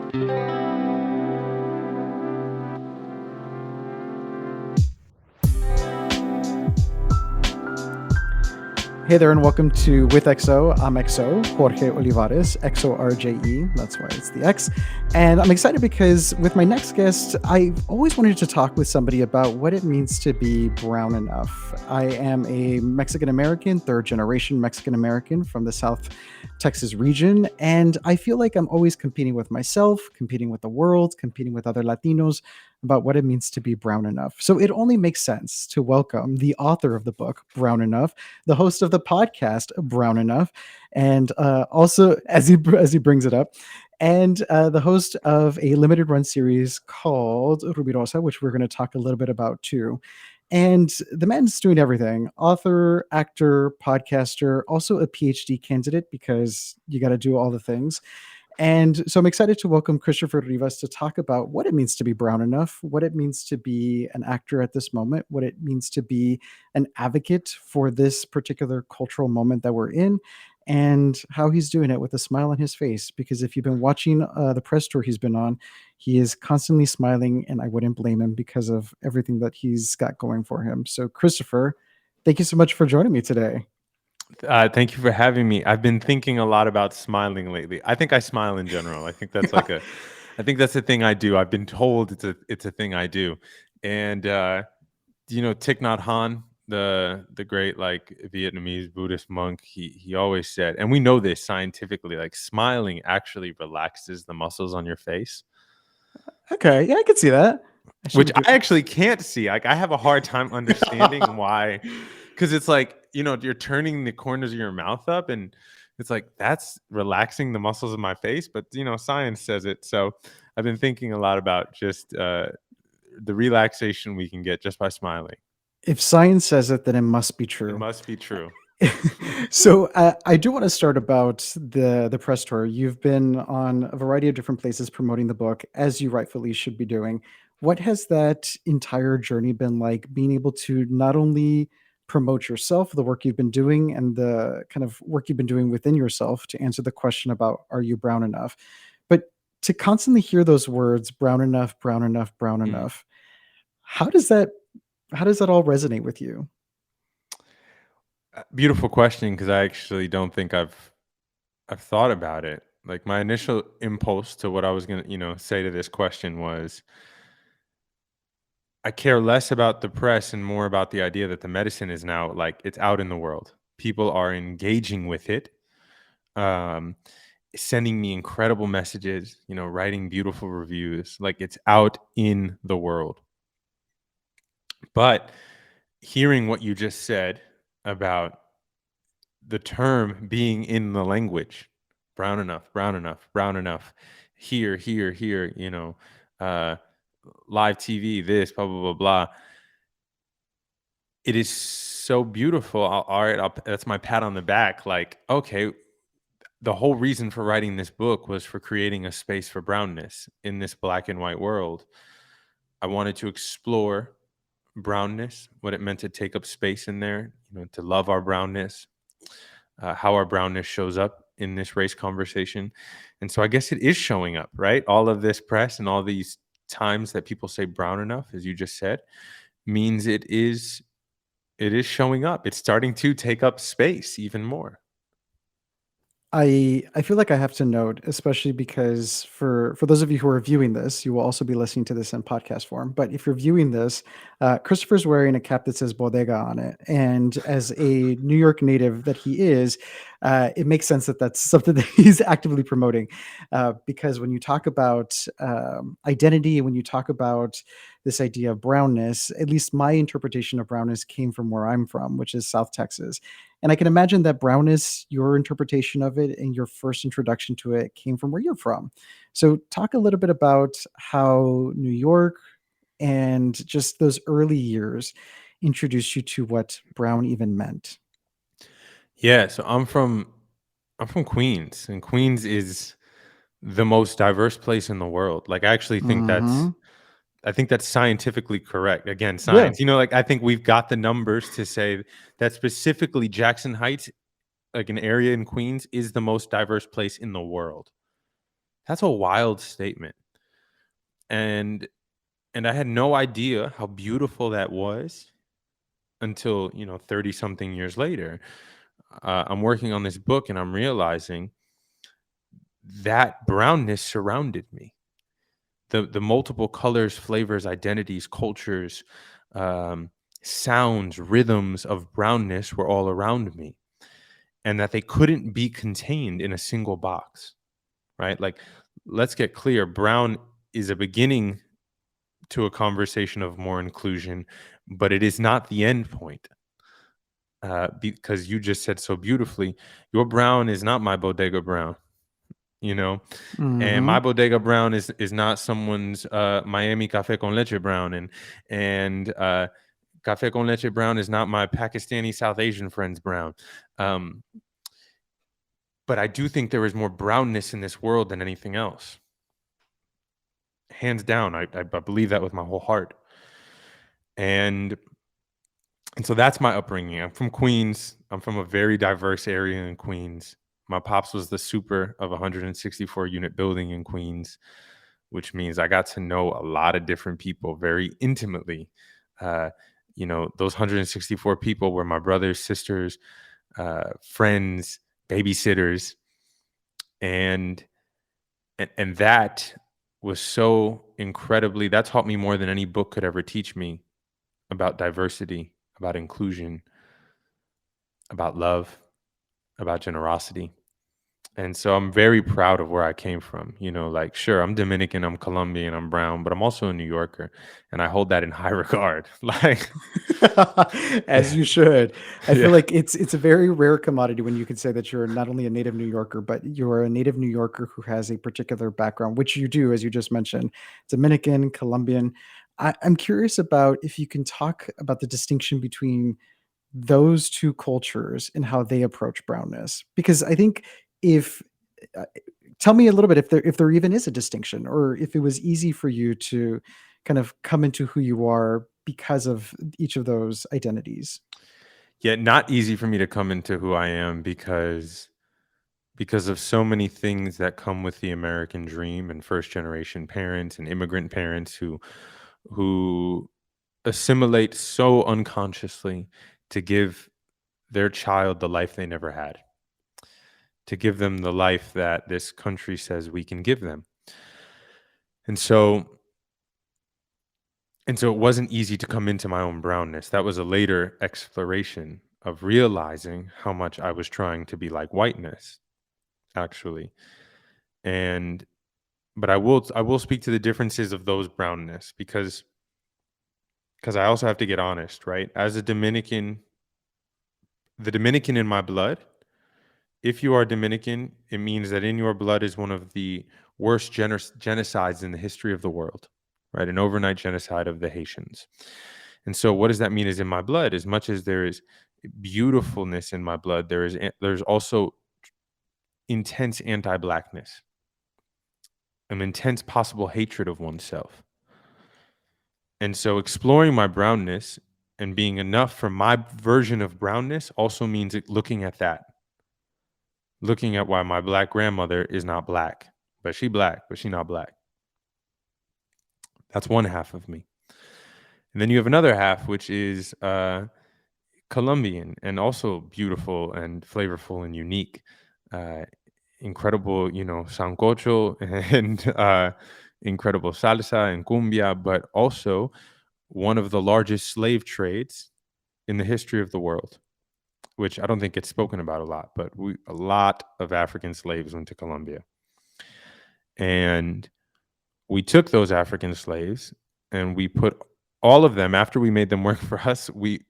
Hey there, and welcome to With XO. I'm XO, Xorje Olivares, XORJE. That's why it's the X. And I'm excited because with my next guest, I've always wanted to talk with somebody about what it means to be brown enough. I am a Mexican American, third generation Mexican American from the South Texas region. And I feel like I'm always competing with myself, competing with the world, competing with other Latinos about what it means to be brown enough. So it only makes sense to welcome the author of the book, Brown Enough, the host of the podcast, Brown Enough, and also as he brings it up, and the host of a limited run series called Rubirosa, which we're going to talk a little bit about too. And the man's doing everything: author, actor, podcaster, also a PhD candidate, because you got to do all the things. And so I'm excited to welcome Christopher Rivas to talk about what it means to be brown enough, what it means to be an actor at this moment, what it means to be an advocate for this particular cultural moment that we're in, and how he's doing it with a smile on his face. Because if you've been watching the press tour he's been on, he is constantly smiling, and I wouldn't blame him because of everything that he's got going for him. So, Christopher, thank you so much for joining me today. Thank you for having me. I've been thinking a lot about smiling lately. I think I smile in general. I think that's I think that's a thing I do. I've been told it's a thing I do. And Thich Nhat Hanh, the great like Vietnamese Buddhist monk, he always said, and we know this scientifically, like smiling actually relaxes the muscles on your face. Okay, yeah, I can see that. Which I actually can't see. Like I have a hard time understanding why, because it's like, you're turning the corners of your mouth up and it's like that's relaxing the muscles of my face, but science says it. So I've been thinking a lot about just the relaxation we can get just by smiling. If science says it, then it must be It true. must be true. So I do want to start about the press tour. You've been on a variety of different places promoting the book, as you rightfully should be doing. What has that entire journey been like, being able to not only promote yourself, the work you've been doing, and the kind of work you've been doing within yourself to answer the question about are you brown enough, but to constantly hear those words, brown enough, brown enough, brown Mm. enough. How does that all resonate with you? Beautiful question, because I actually don't think I've thought about it. Like my initial impulse to what I was gonna, say to this question was I care less about the press and more about the idea that the medicine is now like it's out in the world. People are engaging with it, um, sending me incredible messages, writing beautiful reviews. Like it's out in the world. But hearing what you just said about the term being in the language, brown enough, brown enough, brown enough, here, here, here, uh, live TV, this, blah, blah, blah, blah. It is so beautiful. All right, that's my pat on the back. Like, okay, the whole reason for writing this book was for creating a space for brownness in this black and white world. I wanted to explore brownness, what it meant to take up space in there, to love our brownness, how our brownness shows up in this race conversation. And so I guess it is showing up, right? All of this press and all these times that people say brown enough, as you just said, means it is showing up. It's starting to take up space even more. I feel like I have to note, especially because for those of you who are viewing this, you will also be listening to this in podcast form. But if you're viewing this, Christopher's wearing a cap that says Bodega on it, and as a New York native that he is, it makes sense that that's something that he's actively promoting. Because when you talk about identity, when you talk about this idea of brownness, at least my interpretation of brownness came from where I'm from, which is South Texas. And I can imagine that brownness, your interpretation of it and your first introduction to it came from where you're from. So, talk a little bit about how New York and just those early years introduced you to what brown even meant. Yeah, so I'm from Queens, and Queens is the most diverse place in the world. Like I actually think Hmm. that's scientifically correct. Again, Yeah. science. Like I think we've got the numbers to say that specifically Jackson Heights, like an area in Queens, is the most diverse place in the world. That's a wild statement. And I had no idea how beautiful that was until, 30 something years later. I'm working on this book and I'm realizing that brownness surrounded me. The multiple colors, flavors, identities, cultures, um, sounds, rhythms of brownness were all around me, and that they couldn't be contained in a single box, right? Like, let's get clear: brown is a beginning to a conversation of more inclusion, but it is not the end point. Because you just said so beautifully, your brown is not my bodega brown, you know, and Hmm. my bodega brown is not someone's Miami cafe con leche brown, and cafe con leche brown is not my Pakistani South Asian friend's brown. Um, but I do think there is more brownness in this world than anything else, hands down. I believe that with my whole heart, and so that's my upbringing. I'm from Queens. I'm from a very diverse area in Queens. My pops was the super of a 164 unit building in Queens, which means I got to know a lot of different people very intimately. Uh, those 164 people were my brothers, sisters, friends, babysitters, and and that was so incredibly. That taught me more than any book could ever teach me about diversity, about inclusion, about love, about generosity. And so I'm very proud of where I came from. Like, sure, I'm Dominican, I'm Colombian, I'm brown, but I'm also a New Yorker, and I hold that in high regard. Like, As you should. I feel yeah, like it's a very rare commodity when you can say that you're not only a native New Yorker, but you're a native New Yorker who has a particular background, which you do, as you just mentioned, Dominican, Colombian. I'm curious about if you can talk about the distinction between those two cultures and how they approach brownness, because I think if uh, tell me a little bit if there even is a distinction, or if it was easy for you to kind of come into who you are because of each of those identities. yet not easy for me to come into who I am because of so many things that come with the American dream and first generation parents and immigrant parents who assimilate so unconsciously to give their child the life they never had, to give them the life that this country says we can give them. And so it wasn't easy to come into my own brownness. That was a later exploration of realizing how much I was trying to be like whiteness, actually. And but I will speak to the differences of those brownness because I also have to get honest, right? As a Dominican, the Dominican in my blood, if you are Dominican, it means that in your blood is one of the worst genocides in the history of the world, right? An overnight genocide of the Haitians. And so, what does that mean is in my blood? As much as there is beautifulness in my blood, there's also intense anti-blackness, an intense possible hatred of oneself. And so, exploring my brownness and being enough for my version of brownness also means looking at that, looking at why my black grandmother is not black, but she not black. That's one half of me. And then you have another half, which is Colombian and also beautiful and flavorful and unique. Uh, Incredible, sancocho and incredible salsa and cumbia, but also one of the largest slave trades in the history of the world, which I don't think gets spoken about a lot, but a lot of African slaves went to Colombia. And we took those African slaves and we put all of them, after we made them work for us, we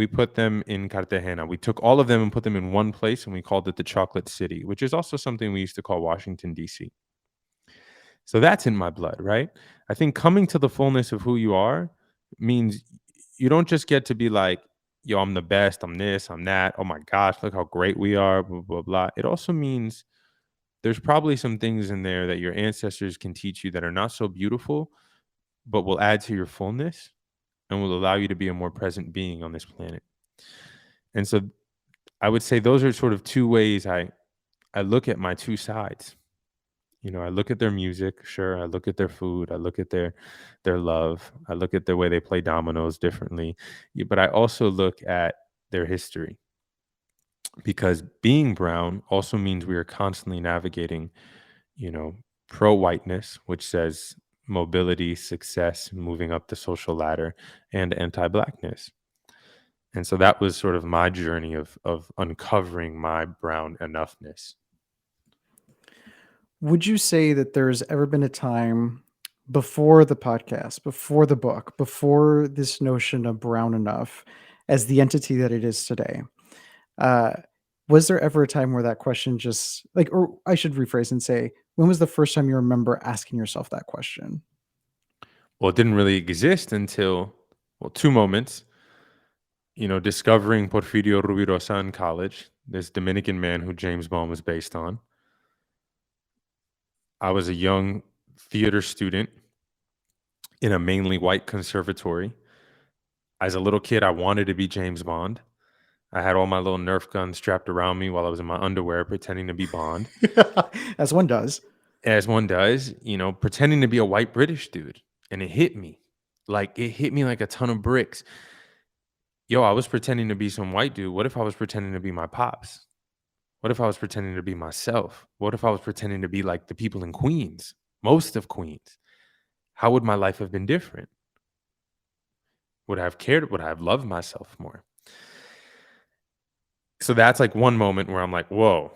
put them in Cartagena. We took all of them and put them in one place, and we called it the Chocolate City, which is also something we used to call Washington, D.C. So that's in my blood, right? I think coming to the fullness of who you are means you don't just get to be like, yo, I'm the best, I'm this, I'm that. Oh my gosh, look how great we are, blah, blah, blah. It also means there's probably some things in there that your ancestors can teach you that are not so beautiful, but will add to your fullness and will allow you to be a more present being on this planet. And so I would say those are sort of two ways I look at my two sides. I look at their music, sure. I look at their food. I look at their love. I look at the way they play dominoes differently. But I also look at their history, because being brown also means we are constantly navigating, you know, pro whiteness, which says mobility, success, moving up the social ladder, and anti blackness. And so that was sort of my journey of uncovering my brown enoughness. Would you say that there's ever been a time before the podcast, before the book, before this notion of brown enough as the entity that it is today? Uh, was there ever a time where that question just like, or I should rephrase and say, when was the first time you remember asking yourself that question? Well, it didn't really exist until, well, two moments. Discovering Porfirio Rubirosa in college, this Dominican man who James Bond was based on. I was a young theater student in a mainly white conservatory. As a little kid, I wanted to be James Bond. I had all my little Nerf guns strapped around me while I was in my underwear pretending to be Bond, As one does. as one does, pretending to be a white British dude. And it hit me. Like a ton of bricks. Yo, I was pretending to be some white dude. What if I was pretending to be my pops? What if I was pretending to be myself? What if I was pretending to be like the people in Queens, most of Queens? How would my life have been different? Would I have cared? Would I have loved myself more? So that's like one moment where I'm like, whoa,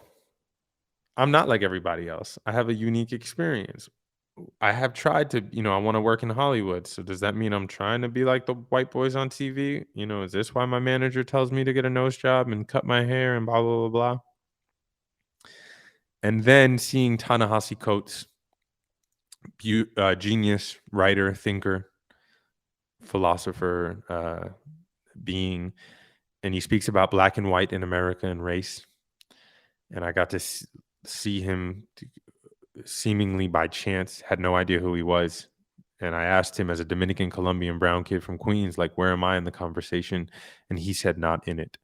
I'm not like everybody else. I have a unique experience. I have tried to, I want to work in Hollywood. So does that mean I'm trying to be like the white boys on TV? Is this why my manager tells me to get a nose job and cut my hair and blah, blah, blah, blah? And then seeing Ta-Nehisi Coates, genius, writer, thinker, philosopher, being, and he speaks about black and white in America and race. And I got to see him seemingly by chance, had no idea who he was. And I asked him, as a Dominican Colombian brown kid from Queens, like, where am I in the conversation? And he said, not in it.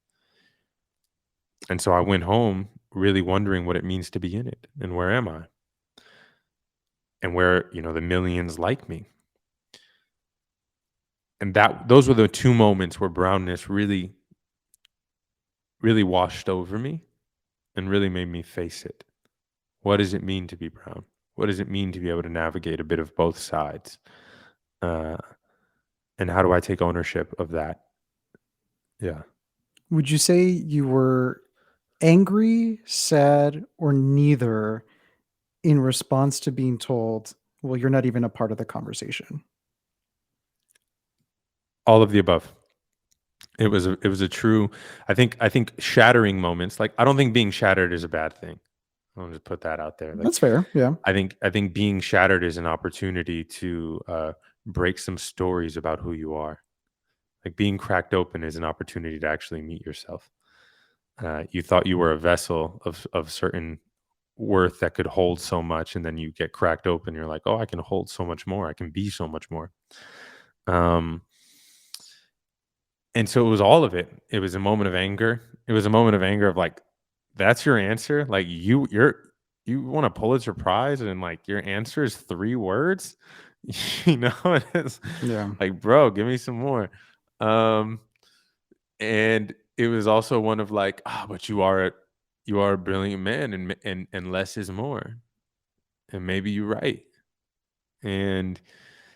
And so I went home really wondering what it means to be in it, and where am I? And where, the millions like me. And those were the two moments where brownness really, really washed over me and really made me face it. What does it mean to be brown? What does it mean to be able to navigate a bit of both sides? And how do I take ownership of that? Yeah. Would you say you were angry, sad, or neither in response to being told, well, you're not even a part of the conversation? All of the above. It was a true, I think shattering moments. Like, I don't think being shattered is a bad thing. I'll just put that out there. Like, That's fair. Yeah. I think being shattered is an opportunity to break some stories about who you are. Like, being cracked open is an opportunity to actually meet yourself. You thought you were a vessel of certain worth that could hold so much, and then you get cracked open. You're like, oh, I can hold so much more. I can be so much more. And so it was all of it. It was a moment of anger. It was a moment of anger of like, that's your answer. Like, you want a Pulitzer Prize, and like your answer is 3 words. And it's Yeah. like, bro, give me some more. And it was also one of like, but you are a brilliant man, and less is more, and maybe you're right. And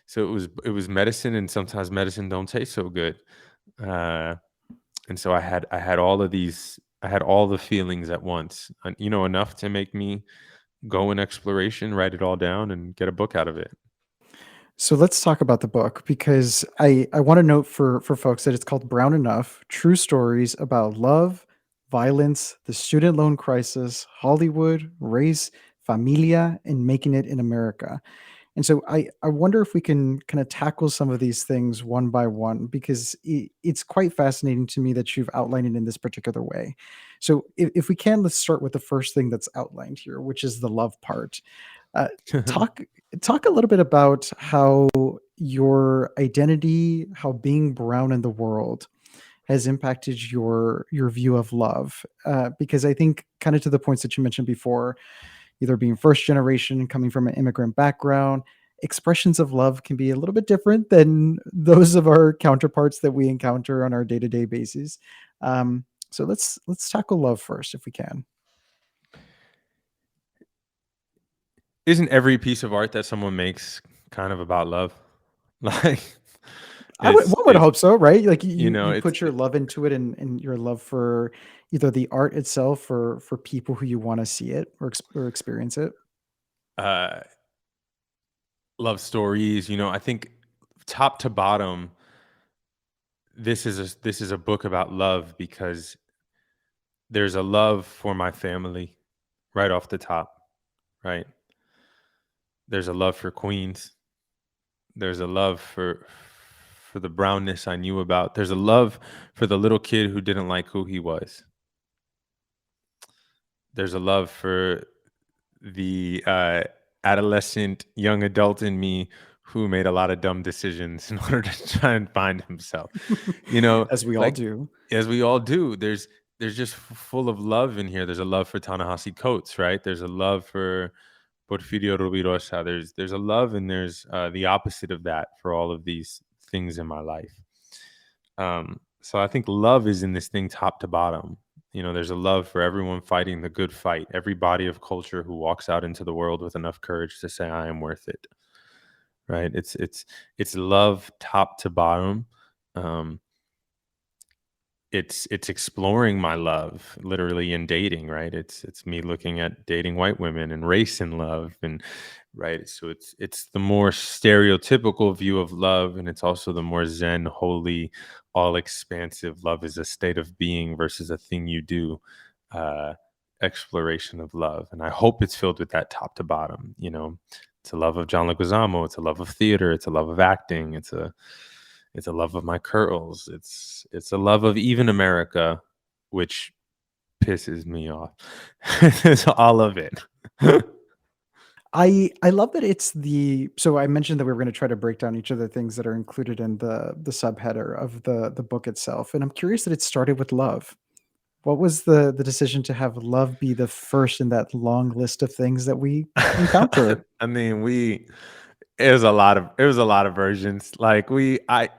so it was medicine, and sometimes medicine don't taste so good. And so I had all of these, I had all the feelings at once, and, enough to make me go in exploration, write it all down, and get a book out of it. So let's talk about the book, because I want to note for folks that it's called Brown Enough: True Stories About Love, Violence, the Student Loan Crisis, Hollywood, Race, Familia, and Making It in America. And so I wonder if we can kind of tackle some of these things one by one, because it's quite fascinating to me that you've outlined it in this particular way. So if we can, let's start with the first thing that's outlined here, which is the love part. Uh, talk talk a little bit about how your identity, how being brown in the world has impacted your view of love. Because I think, kind of to the points that you mentioned before, either being first generation and coming from an immigrant background, expressions of love can be a little bit different than those of our counterparts that we encounter on our day-to-day basis. So let's tackle love first if we can. Isn't every piece of art that someone makes kind of about love? Like, I would it's one would it hope so, right? Like you know, you put your love into it, and your love for either the art itself or for people who you want to see it or experience it. uh, love stories. I think top to bottom, this is a book about love because there's a love for my family right off the top, right? There's a love for Queens. There's a love for the brownness I knew about. There's a love for the little kid who didn't like who he was. There's a love for the adolescent young adult in me who made a lot of dumb decisions in order to try and find himself. You know, As we all like do. as we all do. There's just full of love in here. There's a love for Ta-Nehisi Coates, right? There's a love for Porfirio Rubirosa. There's a love, and there's the opposite of that for all of these things in my life. So I think love is in this thing top to bottom. There's a love for everyone fighting the good fight, every body of culture who walks out into the world with enough courage to say, I am worth it. Right? It's love top to bottom. Um, it's exploring my love literally in dating, right? It's me looking at dating white women and race and love, and right. So it's the more stereotypical view of love, and it's also the more zen, holy, all expansive love is a state of being versus a thing you do, uh exploration of love. And I hope it's filled with that top to bottom. It's a love of John Leguizamo, it's a love of theater, it's a love of acting, it's a love of my curls. It's a love of even America, which pisses me off. It's all of it. I love that it's the so I mentioned that we were going to try to break down each of the things that are included in the subheader of the book itself. And I'm curious that it started with love. What was the decision to have love be the first in that long list of things that we encounter? I mean, it was a lot of versions. Like I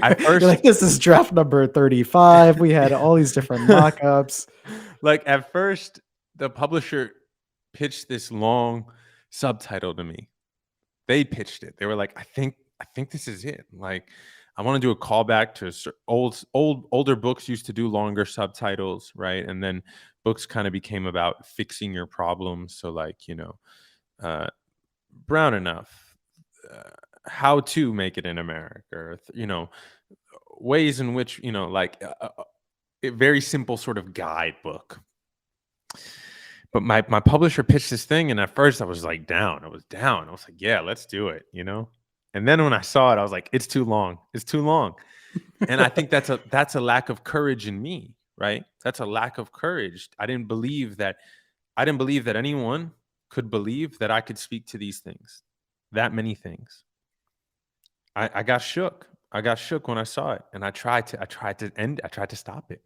You're first like, this is draft number 35. We had all these different mock-ups. like at first the publisher pitched this long subtitle to me. They pitched it. They were like, I think this is it. Like, I want to do a callback to older books used to do longer subtitles, right? And then books kind of became about fixing your problems. So like, uh, brown enough, uh, how to make it in America, or ways in which like a very simple sort of guidebook. But my publisher pitched this thing, and at first I was like down. I was down. I was like, yeah, let's do it. And then when I saw it, I was like, it's too long. It's too long. And I think that's a lack of courage in me, right? That's a lack of courage. I didn't believe that anyone could believe that I could speak to these things, that many things. I got shook. I got shook when I saw it, and I tried to stop it.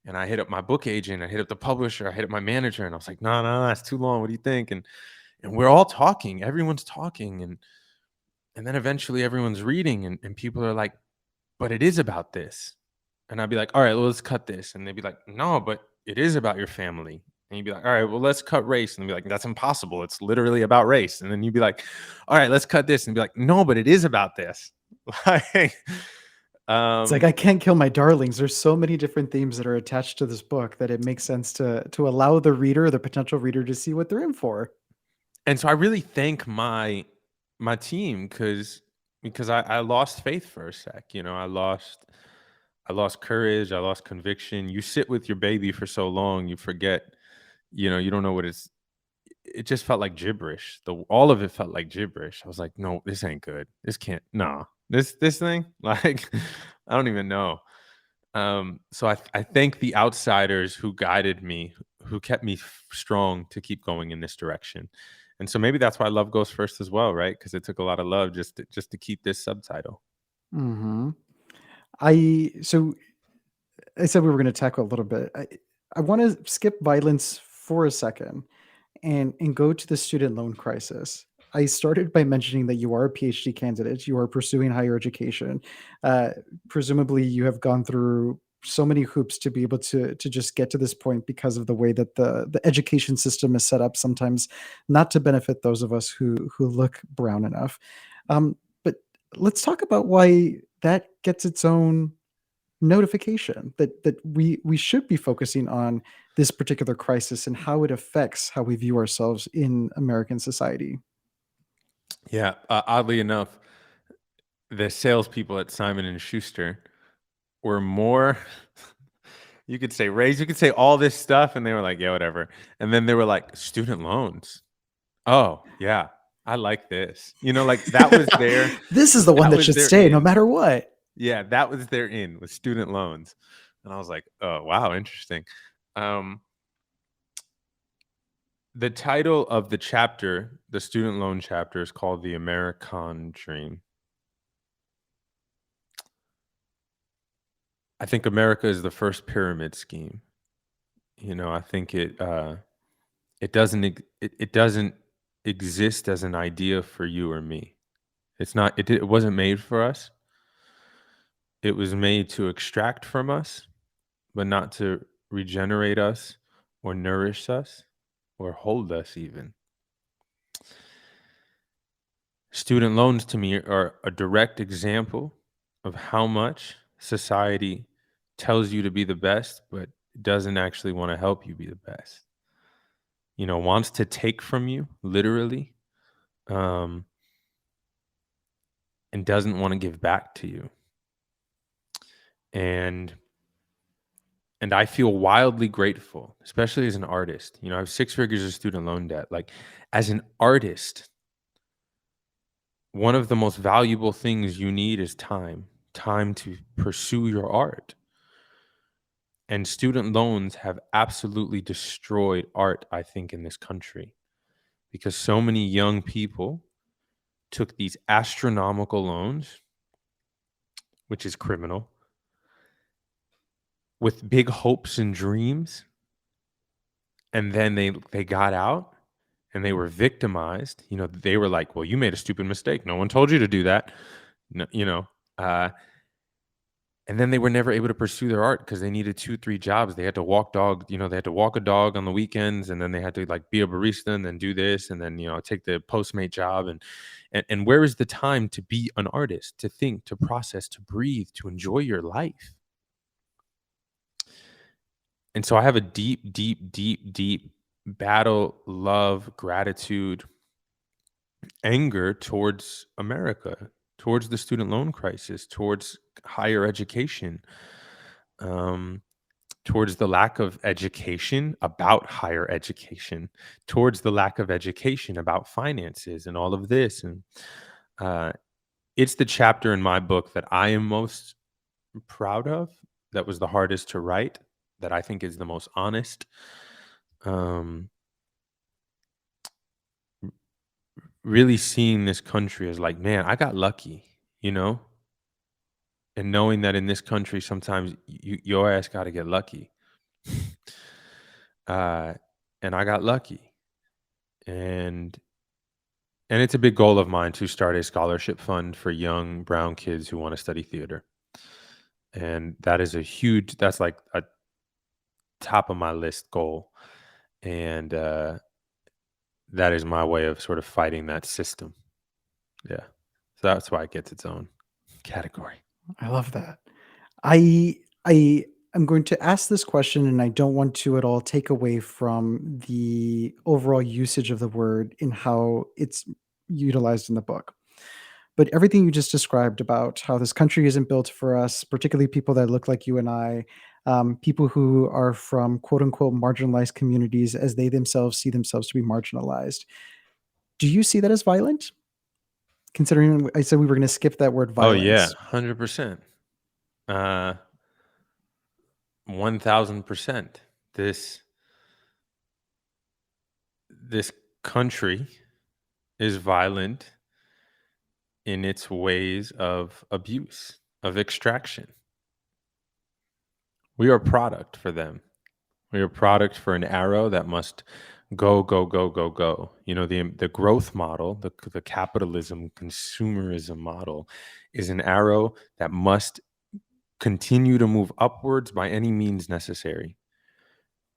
And I hit up my book agent, I hit up the publisher, I hit up my manager, and I was like, no, no, that's too long. What do you think? And we're all talking, everyone's talking, and then eventually everyone's reading, and people are like, but it is about this. And I'd be like, all right, well, let's cut this. And they'd be like, no, but it is about your family. And you'd be like, all right, well, let's cut race. And they'd be like, that's impossible. It's literally about race. And then you'd be like, all right, let's cut this. And be like, no, but it is about this. Like, It's like um, I can't kill my darlings. There's so many different themes that are attached to this book that it makes sense to allow the reader, the potential reader, to see what they're in for. and so I really thank my team because I lost faith for a sec. I lost courage, I lost conviction. You sit with your baby for so long, you forget, you don't know what it just felt like gibberish. All of it felt like gibberish. I was like, no, this ain't good. This can't, nah. This thing, like, I don't even know. So I thank the outsiders who guided me, who kept me strong to keep going in this direction. And so maybe that's why love goes first as well, right? Because it took a lot of love just to keep this subtitle. Hmm. So I said we were going to tackle a little bit. I want to skip violence for a second and go to the student loan crisis. I started by mentioning that you are a PhD candidate, you are pursuing higher education. Uh, Presumably, you have gone through so many hoops to be able to just get to this point because of the way that the education system is set up. Sometimes not to benefit those of us who look brown enough. But let's talk about why that gets its own notification, that we should be focusing on this particular crisis and how it affects how we view ourselves in American society. Yeah, oddly enough, the salespeople at Simon and Schuster were more. You could say raise, you could say all this stuff, and they were like, "Yeah, whatever." And then they were like, "Student loans. Oh, yeah, I like this." Like that was their This is the one that that was should their stay no in. matter what. Yeah, that was their in with student loans, and I was like, "Oh, wow, interesting." Um, the title of the chapter, the student loan chapter, is called "The American Dream." I think America is the first pyramid scheme. I think it doesn't exist as an idea for you or me. It wasn't made for us. It was made to extract from us, but not to regenerate us or nourish us or hold us even. Student loans to me are a direct example of how much society tells you to be the best, but doesn't actually want to help you be the best. Wants to take from you literally, um, and doesn't want to give back to you. And I feel wildly grateful, especially as an artist. I have 6 figures of student loan debt. Like, as an artist, one of the most valuable things you need is time to pursue your art. And student loans have absolutely destroyed art, I think, in this country, because so many young people took these astronomical loans, which is criminal, with big hopes and dreams, and then they got out and they were victimized. They were like, "Well, you made a stupid mistake. No one told you to do that." No, and then they were never able to pursue their art because they needed 2, 3 jobs. They had to walk dog. They had to walk a dog on the weekends, and then they had to like be a barista and then do this, and then take the Postmate job. And where is the time to be an artist, to think, to process, to breathe, to enjoy your life? And so I have a deep, deep, deep, deep battle, love, gratitude, anger towards America, towards the student loan crisis, towards higher education, um, towards the lack of education about higher education, towards the lack of education about finances and all of this. And uh, it's the chapter in my book that I am most proud of, that was the hardest to write, that I think is the most honest. Um, really seeing this country as like, man, I got lucky, and knowing that in this country, sometimes your ass got to get lucky. uh, and I got lucky. And it's a big goal of mine to start a scholarship fund for young brown kids who want to study theater. And that's like a top of my list goal. And that is my way of sort of fighting that system. Yeah. So that's why it gets its own category. I love that. I am going to ask this question, and I don't want to at all take away from the overall usage of the word in how it's utilized in the book. But everything you just described about how this country isn't built for us, particularly people that look like you and I, people who are from quote unquote marginalized communities as they themselves see themselves to be marginalized. Do you see that as violent? Considering I said we were going to skip that word Oh yeah, violence. 100%. 1000%. This country is violent in its ways of abuse, of extraction. We are a product for them. We are a product for an arrow that must go, go, go, go, go. The growth model, the capitalism, consumerism model is an arrow that must continue to move upwards by any means necessary.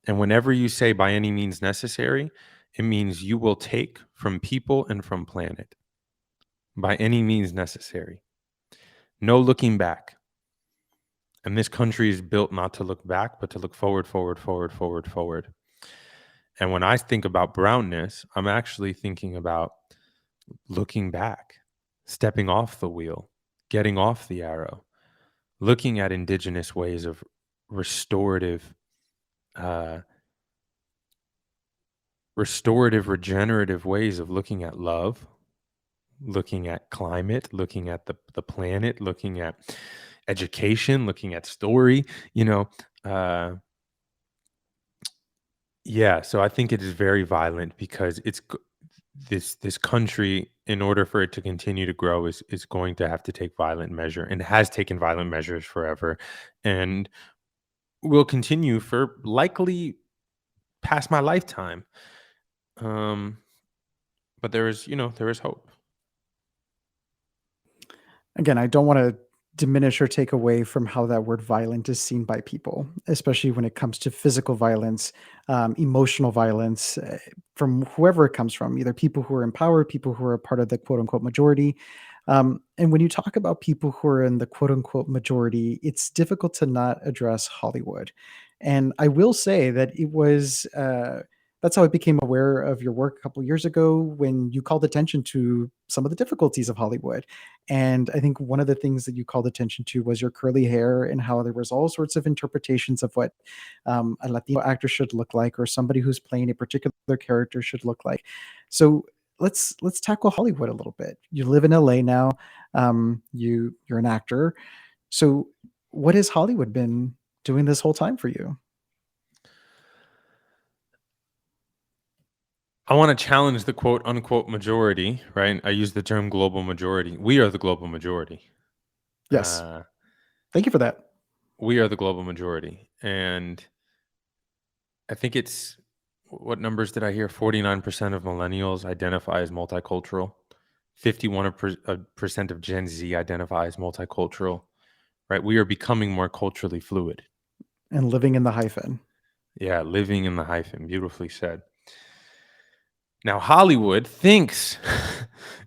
And whenever you say by any means necessary, it means you will take from people and from planet by any means necessary. No looking back. And this country is built not to look back, but to look forward, forward, forward, forward, forward. And when I think about brownness, I'm actually thinking about looking back, stepping off the wheel, getting off the arrow, looking at indigenous ways of restorative, regenerative ways of looking at love, looking at climate, looking at the planet, looking at education, looking at story, uh, yeah. So I think it is very violent because this country, in order for it to continue to grow, is going to have to take violent measure, and has taken violent measures forever, and will continue for likely past my lifetime. Um, but there is hope. Again, I don't want to diminish or take away from how that word violent is seen by people, especially when it comes to physical violence, emotional violence, from whoever it comes from, either people who are in power, people who are part of the quote unquote majority. And when you talk about people who are in the quote unquote majority, it's difficult to not address Hollywood. And I will say that it was. That's how I became aware of your work a couple years ago when you called attention to some of the difficulties of Hollywood. And I think one of the things that you called attention to was your curly hair and how there was all sorts of interpretations of what a Latino actor should look like, or somebody who's playing a particular character should look like. So let's tackle Hollywood a little bit. You live in LA now. You're an actor. So what has Hollywood been doing this whole time for you? I want to challenge the quote unquote majority, right? I use the term global majority. We are the global majority. Yes. Uh, Thank you for that. we are the global majority. And I think it's, what numbers did I hear? 49% of millennials identify as multicultural. 51% of Gen Z identify as multicultural, right? We are becoming more culturally fluid. And living in the hyphen. Yeah, living in the hyphen. Beautifully said. Now, Hollywood thinks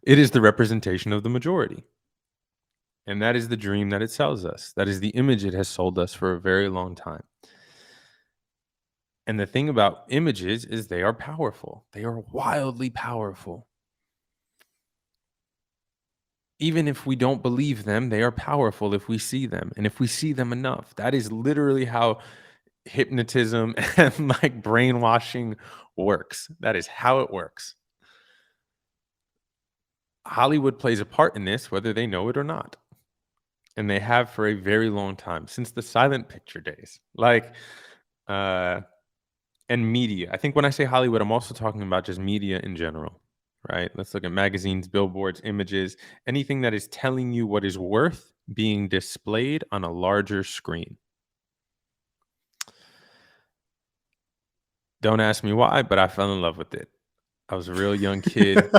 it is the representation of the majority. And that is the dream that it sells us. That is the image it has sold us for a very long time. And the thing about images is they are powerful. They are wildly powerful. Even if we don't believe them, they are powerful if we see them. And if we see them enough, that is literally how hypnotism and like brainwashing works. That is how it works. Hollywood plays a part in this, whether they know it or not. And they have for a very long time, since the silent picture days. And media. I think when I say Hollywood, I'm also talking about just media in general, right? Let's look at magazines, billboards, images, anything that is telling you what is worth being displayed on a larger screen. Don't ask me why, but I fell in love with it. I was a real young kid.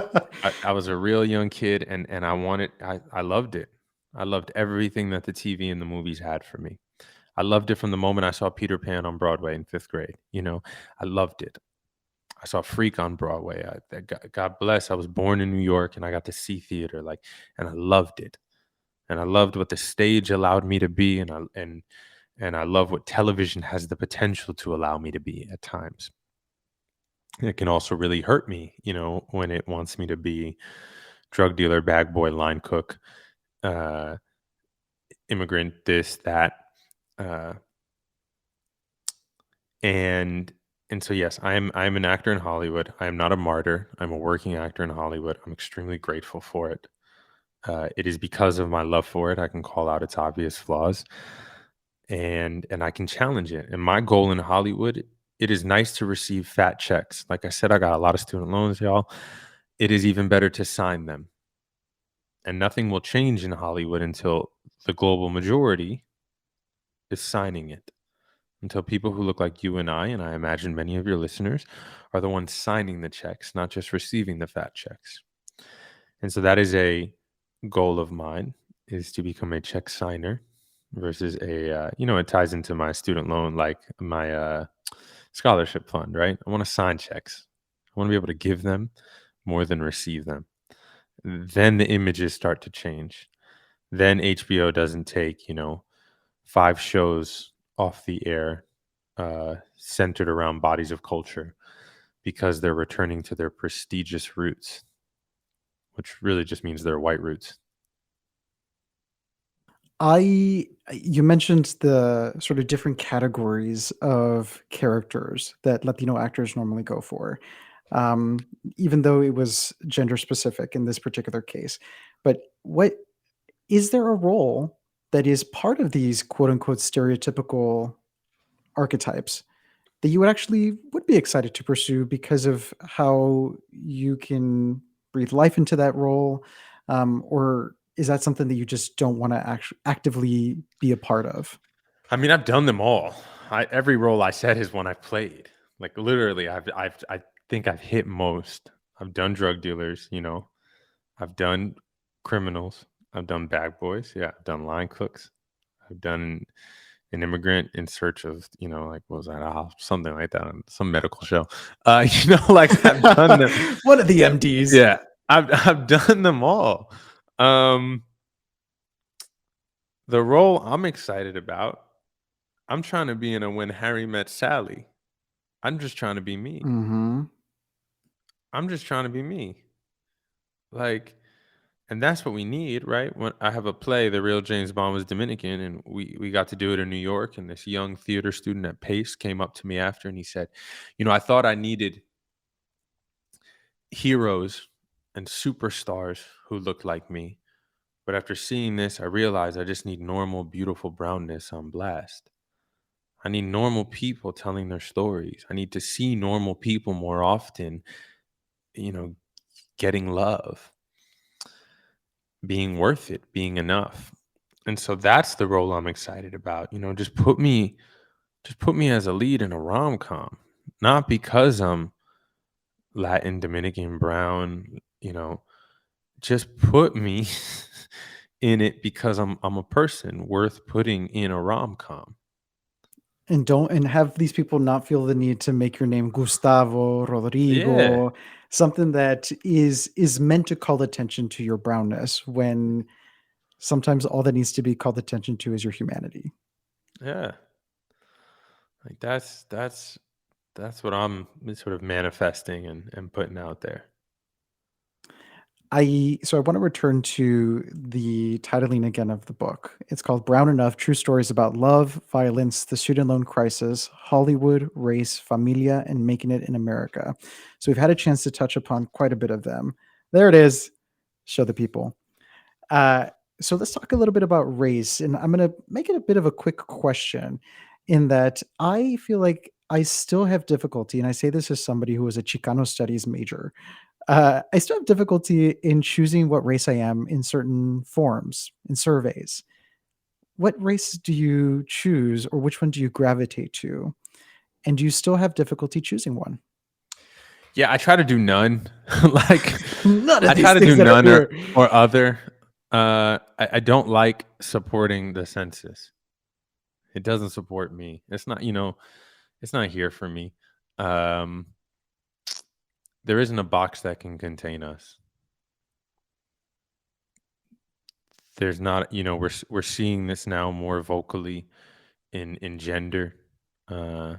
I was a real young kid, and I loved it. I loved everything that the TV and the movies had for me. I loved it from the moment I saw Peter Pan on Broadway in 5th grade. I loved it. I saw Freak on Broadway. God bless. I was born in New York, and I got to see theater, and I loved it. And I loved what the stage allowed me to be, and I love what television has the potential to allow me to be at times. It can also really hurt me, when it wants me to be drug dealer, bag boy, line cook, uh, immigrant, this, that, uh, and so yes, I'm an actor in Hollywood. I am not a martyr. I'm a working actor in Hollywood. I'm extremely grateful for it. It is because of my love for it I can call out its obvious flaws, and I can challenge it. And my goal in Hollywood, it is nice to receive fat checks. Like I said, I got a lot of student loans, y'all. It is even better to sign them. And nothing will change in Hollywood until the global majority is signing it. until people who look like you and I imagine many of your listeners, are the ones signing the checks, not just receiving the fat checks. And so that is a goal of mine, is to become a check signer versus it ties into my student loan, like my scholarship fund, right? I want to sign checks. I want to be able to give them more than receive them. Then the images start to change. Then HBO doesn't take, 5 shows off the air centered around bodies of culture because they're returning to their prestigious roots, which really just means their white roots. You mentioned the sort of different categories of characters that Latino actors normally go for, even though it was gender specific in this particular case. But what is there a role that is part of these quote unquote stereotypical archetypes that you would be excited to pursue because of how you can breathe life into that role, or is that something that you just don't want to actively be a part of? I mean, I've done them all. Every role I said is one I've played. Like literally, I think I've hit most. I've done drug dealers, I've done criminals. I've done bag boys. Yeah, I've done line cooks. I've done an immigrant in search of, like what was that? Something like that on some medical show. Like I've done them. One of the MDs. Yeah, I've done them all. The role I'm excited about, I'm trying to be in a When Harry Met Sally. I'm just trying to be me. Mm-hmm. I'm just trying to be me. Like, and that's what we need, right? When I have a play, The Real James Bond Was Dominican, and we got to do it in New York. And this young theater student at Pace came up to me after and he said, I thought I needed heroes and superstars who looked like me. But after seeing this, I realized I just need normal, beautiful brownness on blast. I need normal people telling their stories. I need to see normal people more often, getting love, being worth it, being enough. And so that's the role I'm excited about. Just put me as a lead in a rom-com, not because I'm Latin, Dominican, brown, just put me in it because I'm a person worth putting in a rom-com. And have these people not feel the need to make your name Gustavo, Yeah. Rodrigo, something that is meant to call attention to your brownness, when sometimes all that needs to be called attention to is your humanity. Yeah. Like that's what I'm sort of manifesting and putting out there. So I want to return to the titling again of the book. It's called Brown Enough: True Stories About Love, Violence, the Student Loan Crisis, Hollywood, Race, Familia, and Making It in America. So we've had a chance to touch upon quite a bit of them. There it is. Show the people. Uh, so let's talk a little bit about race. And I'm going to make it a bit of a quick question, in that I feel like I still have difficulty, and I say this as somebody who was a Chicano studies major. I still have difficulty in choosing what race I am in certain forms, in surveys. What race do you choose, or which one do you gravitate to? And do you still have difficulty choosing one? Yeah, I try to do none. Like None of I these try to do things that are none here. or other. I don't like supporting the census. It doesn't support me. It's not, it's not here for me. Um, there isn't a box that can contain us. There's not, we're seeing this now more vocally in gender. Uh,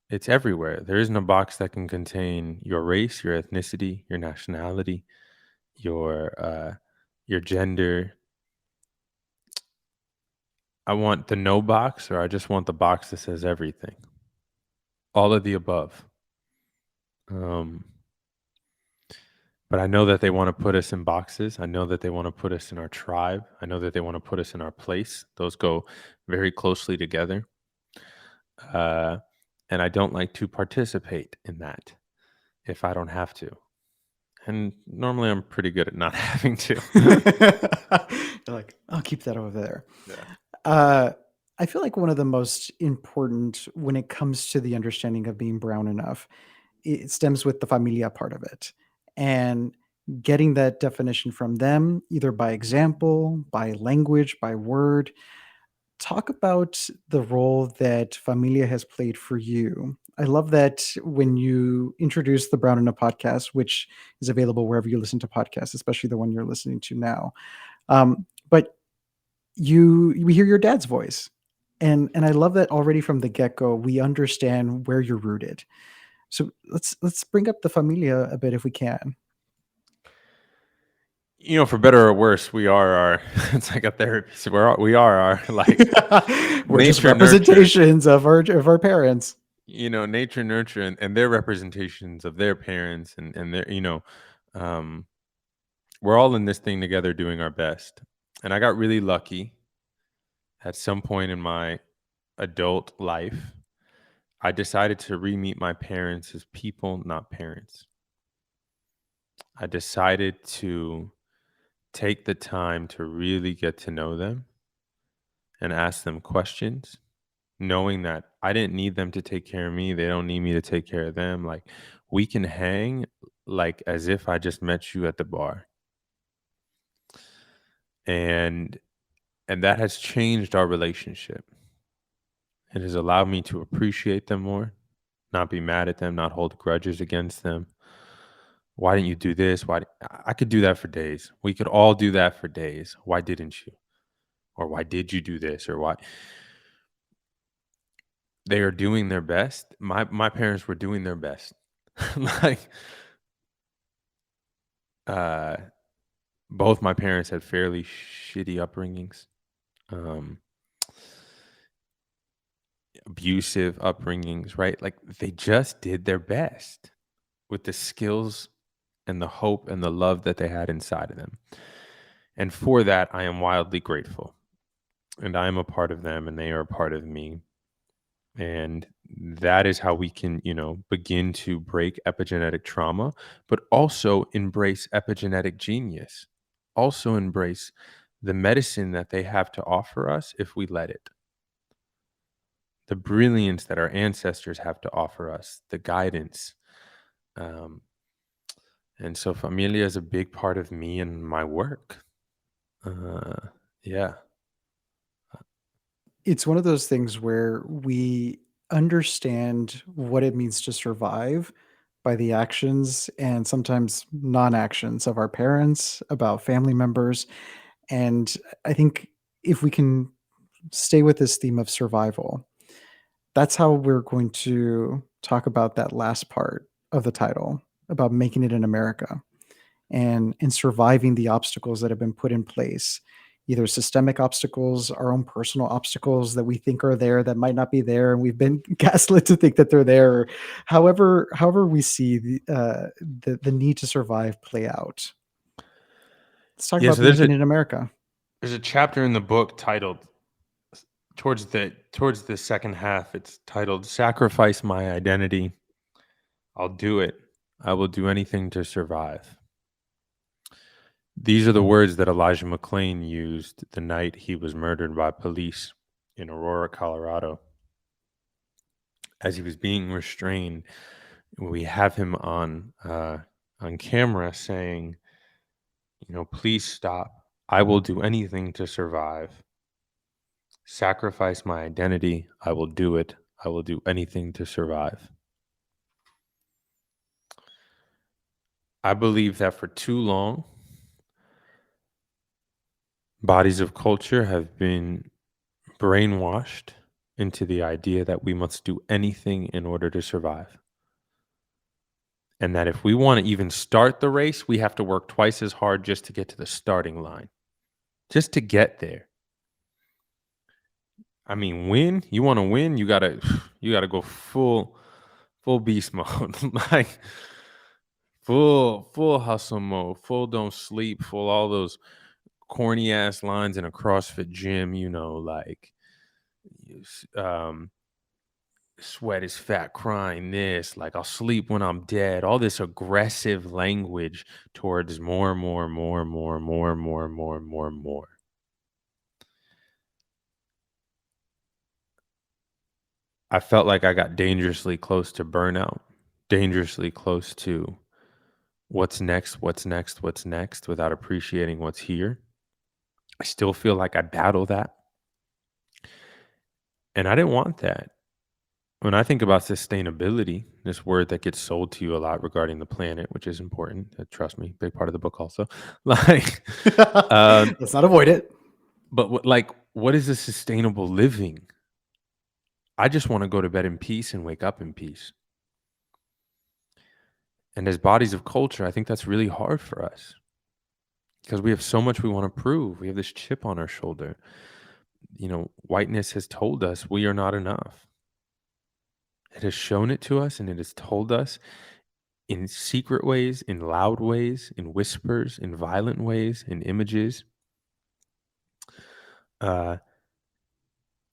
it's everywhere. There isn't a box that can contain your race, your ethnicity, your nationality, your gender. I want the no box, or I just want the box that says everything. All of the above. But I know that they want to put us in boxes. I know that they want to put us in our tribe. I know that they want to put us in our place. Those go very closely together. Uh, and I don't like to participate in that if I don't have to. And normally I'm pretty good at not having to. You're like, I'll keep that over there. Yeah. Uh, I feel like one of the most important when it comes to the understanding of being brown enough, it stems with the familia part of it. And getting that definition from them, either by example, by language, by word. Talk about the role that familia has played for you. I love that when you introduce the Brown in a podcast, which is available wherever you listen to podcasts, especially the one you're listening to now. But we hear your dad's voice, and I love that already from the get go. We understand where you're rooted. So let's bring up the familia a bit if we can. For better or worse, we are our. It's like a therapy. So we are our like We're just nature nurture. representations of our parents. Nature nurture and their representations of their parents and their um, we're all in this thing together doing our best. And I got really lucky at some point in my adult life. I decided to re-meet my parents as people, not parents. I decided to take the time to really get to know them and ask them questions, knowing that I didn't need them to take care of me. They don't need me to take care of them. Like, we can hang like as if I just met you at the bar. And that has changed our relationship. It has allowed me to appreciate them more, not be mad at them, not hold grudges against them. Why didn't you do this? I could do that for days. We could all do that for days. Why didn't you? Or why did you do this? Or why? They are doing their best. My parents were doing their best. Like, uh, both my parents had fairly shitty upbringings, um, abusive upbringings, right? Like, they just did their best with the skills and the hope and the love that they had inside of them. And for that, I am wildly grateful. And I am a part of them and they are a part of me. And that is how we can, begin to break epigenetic trauma, but also embrace epigenetic genius. Also embrace the medicine that they have to offer us if we let it. The brilliance that our ancestors have to offer us, the guidance. And so familia is a big part of me and my work. Yeah. It's one of those things where we understand what it means to survive by the actions and sometimes non-actions of our parents, about family members. And I think if we can stay with this theme of survival, that's how we're going to talk about that last part of the title about making it in America and surviving the obstacles that have been put in place, either systemic obstacles, our own personal obstacles that we think are there that might not be there, and we've been gaslit to think that they're there. Or however we see the need to survive play out. Let's talk Yeah. about So there's a making it in America. there's a chapter in the book titled towards the second half. It's titled "Sacrifice My Identity. I'll do it. I will do anything to survive." These are the words that Elijah McClain used the night he was murdered by police in Aurora, Colorado. As he was being restrained, we have him on camera saying, "Please stop. I will do anything to survive. Sacrifice my identity. I will do it. I will do anything to survive." I believe that for too long, bodies of culture have been brainwashed into the idea that we must do anything in order to survive. And that if we want to even start the race, we have to work twice as hard just to get to the starting line, just to get there. I mean, you want to win, you gotta go full beast mode, like full hustle mode, full don't sleep, full all those corny ass lines in a CrossFit gym, like sweat is fat crying this, like I'll sleep when I'm dead, all this aggressive language towards more, more, more, more, more, more, more, more, more. I felt like I got dangerously close to burnout, dangerously close to what's next, what's next, what's next without appreciating what's here. I still feel like I battle that. And I didn't want that. When I think about sustainability, this word that gets sold to you a lot regarding the planet, which is important, trust me, big part of the book also. Like, um, Let's not avoid it. but what is a sustainable living? I just want to go to bed in peace and wake up in peace. And as bodies of culture, I think that's really hard for us because we have so much we want to prove. We have this chip on our shoulder. Whiteness has told us we are not enough. It has shown it to us, and it has told us in secret ways, in loud ways, in whispers, in violent ways, in images. Uh,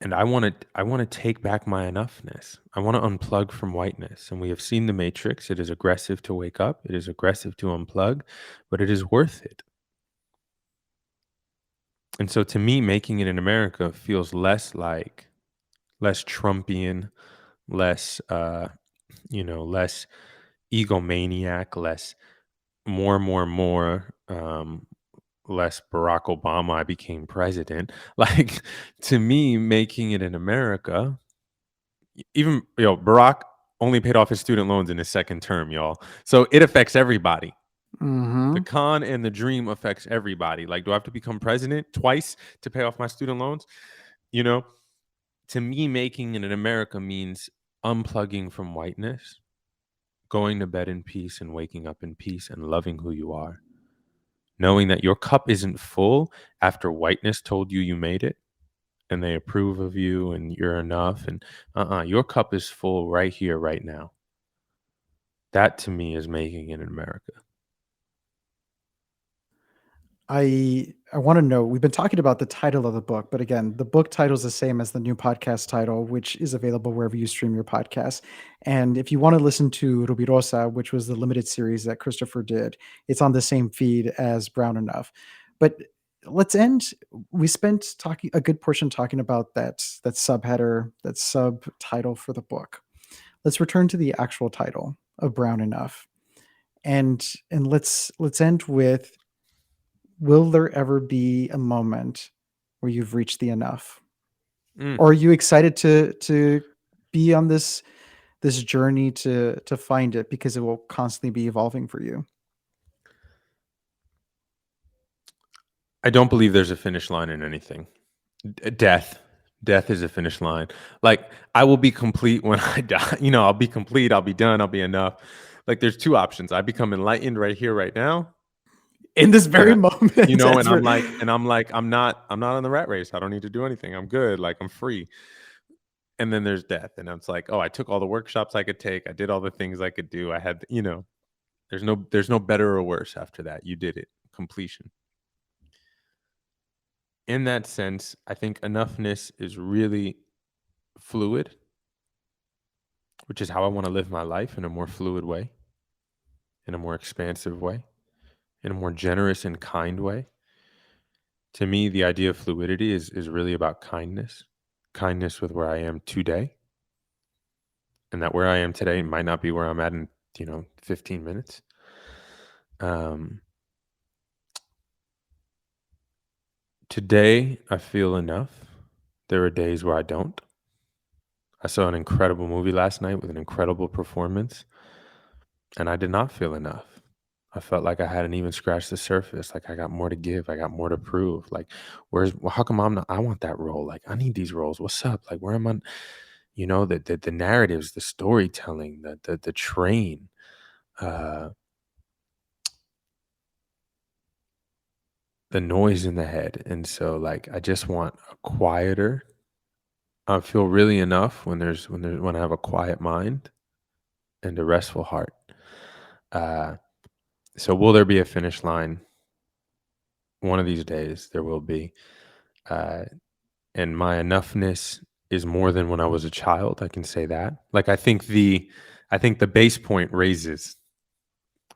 and I want to take back my enoughness. I want to unplug from whiteness. And we have seen the Matrix. It is aggressive to wake up. It is aggressive to unplug, but it is worth it. And so to me, making it in America feels less Trumpian, less, less egomaniac, more, less Barack Obama, I became president. Like, to me, making it in America, even, Barack only paid off his student loans in his second term, y'all. So it affects everybody. The con and the dream affects everybody. Like, do I have to become president twice to pay off my student loans? To me, making it in America means unplugging from whiteness, going to bed in peace and waking up in peace and loving who you are. Knowing that your cup isn't full after whiteness told you made it and they approve of you and you're enough. And your cup is full right here, right now. That to me is making it in America. I want to know, we've been talking about the title of the book, but again, the book title is the same as the new podcast title, which is available wherever you stream your podcasts. And if you want to listen to Rubirosa, which was the limited series that Christopher did, it's on the same feed as Brown Enough. But let's end. We spent talking a good portion talking about that subheader, that subtitle for the book. Let's return to the actual title of Brown Enough. And let's end with, will there ever be a moment where you've reached the enough? Or are you excited to be on this journey to find it, because it will constantly be evolving for you? I don't believe there's a finish line in anything. Death is a finish line. Like, I will be complete when I die. I'll be complete. I'll be done. I'll be enough. Like, there's two options. I become enlightened right here, right now, in this very moment. And I'm like, I'm not on the rat race. I don't need to do anything. I'm good. Like, I'm free. And then there's death. And it's like, oh, I took all the workshops I could take. I did all the things I could do. I had, there's no better or worse after that. You did it. Completion. In that sense, I think enoughness is really fluid, which is how I want to live my life, in a more fluid way, in a more expansive way, in a more generous and kind way. To me, the idea of fluidity is really about kindness with where I am today. And that where I am today might not be where I'm at in, 15 minutes. Today, I feel enough. There are days where I don't. I saw an incredible movie last night with an incredible performance, and I did not feel enough. I felt like I hadn't even scratched the surface. Like, I got more to give. I got more to prove. Like, how come I want that role? Like, I need these roles. What's up? Like, where am I? The narratives, the storytelling, the train, the noise in the head. And so, like, I just want a quieter. I feel really enough when I have a quiet mind and a restful heart. So will there be a finish line? One of these days there will be. And my enoughness is more than when I was a child. I can say that. Like, I think the base point raises,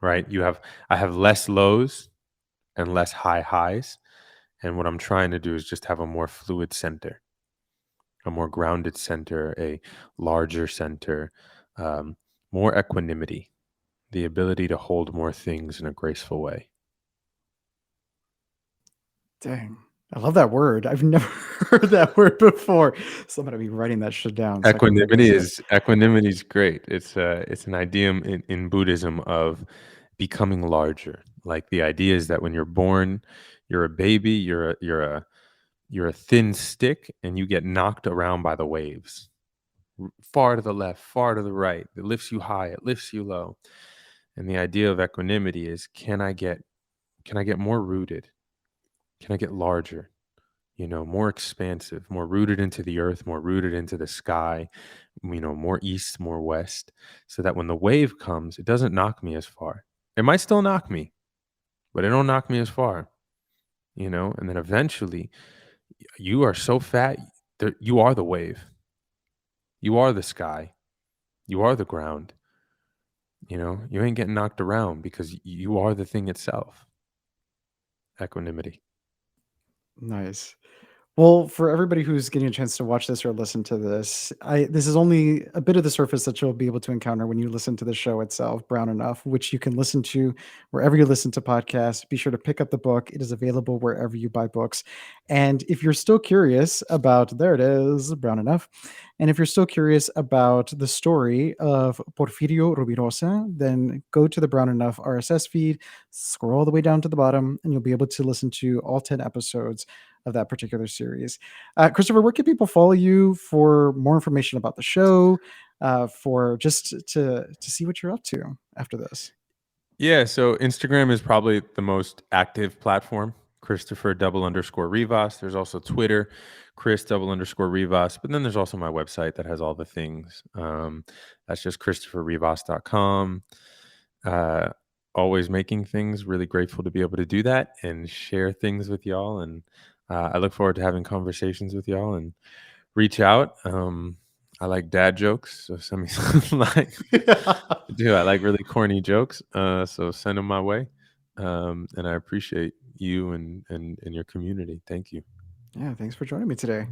right? I have less lows and less high highs. And what I'm trying to do is just have a more fluid center. a more grounded center, a larger center, um, more equanimity, the ability to hold more things in a graceful way. Dang. I love that word. I've never heard that word before. So I'm gonna be writing that shit down so I can never use it. Equanimity is great. It's an idiom in Buddhism of becoming larger. Like the idea is that when you're born, you're a baby, you're a thin stick, and you get knocked around by the waves, far to the left, far to the right. It lifts you high, it lifts you low. And the idea of equanimity is, can I get more rooted? Can I get larger? More expansive, more rooted into the earth, more rooted into the sky, more east, more west, so that when the wave comes, it doesn't knock me as far. It might still knock me, but it don't knock me as far, and then eventually you are so fat, you are the wave, you are the sky, you are the ground, you ain't getting knocked around because you are the thing itself. Equanimity. Nice. Well, for everybody who's getting a chance to watch this or listen to this, this is only a bit of the surface that you'll be able to encounter when you listen to the show itself, Brown Enough, which you can listen to wherever you listen to podcasts. Be sure to pick up the book. It is available wherever you buy books. And if you're still curious about, there it is, Brown Enough. And if you're still curious about the story of Porfirio Rubirosa, then go to the Brown Enough RSS feed, scroll all the way down to the bottom, and you'll be able to listen to all 10 episodes of that particular series. Christopher, where can people follow you for more information about the show, for just to see what you're up to after this? Yeah, so Instagram is probably the most active platform. Christopher _Rivas. There's also Twitter, Chris _Rivas. But then there's also my website that has all the things. That's just ChristopherRivas.com. Always making things. Really grateful to be able to do that and share things with y'all. And I look forward to having conversations with y'all and reach out. I like dad jokes, so send me some I like really corny jokes. So send them my way. And I appreciate you and your community. Thank you. Yeah, thanks for joining me today.